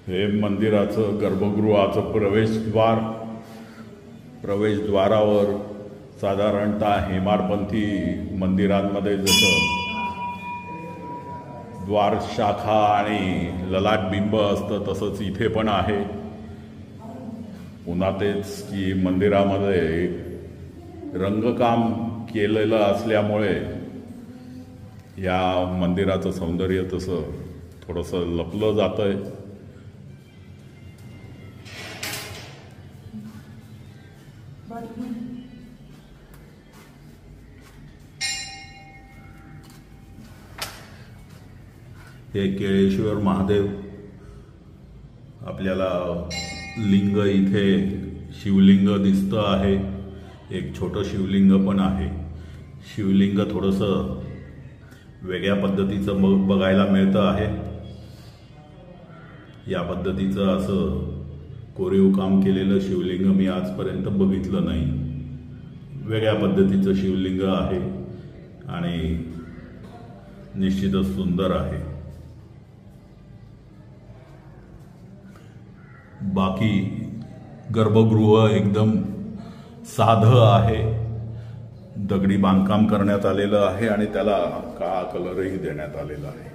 हे मंदिराचं गर्भगृहाचं प्रवेशद्वारावर साधारणतः हेमाडपंथी मंदिरांमध्ये जसं द्वार शाखा आणि ललाट बिंब असतं तसंच इथे पण आहे। पुन्हा तेच की मंदिरामध्ये रंगकाम केलेलं असल्यामुळे या मंदिराचं सौंदर्य तसं थोडंसं लपलं जातंय। हे केळेश्वर महादेव आपल्याला लिंग इथे शिवलिंग दिसतं आहे। एक छोटं शिवलिंग पण आहे। शिवलिंग थोडंसं वेगळ्या पद्धतीचं बघायला मिळतं आहे। या पद्धतीचं असं कोरीव काम केलेलं शिवलिंग मी आजपर्यंत बघितलं नाही। वेगळ्या पद्धतीचं शिवलिंग आहे आणि निश्चितच सुंदर आहे। बाकी गर्भगृह एकदम साधं आहे। दगडी बांधकाम करण्यात आलेलं आहे आणि त्याला काळा कलरही देण्यात आलेला आहे।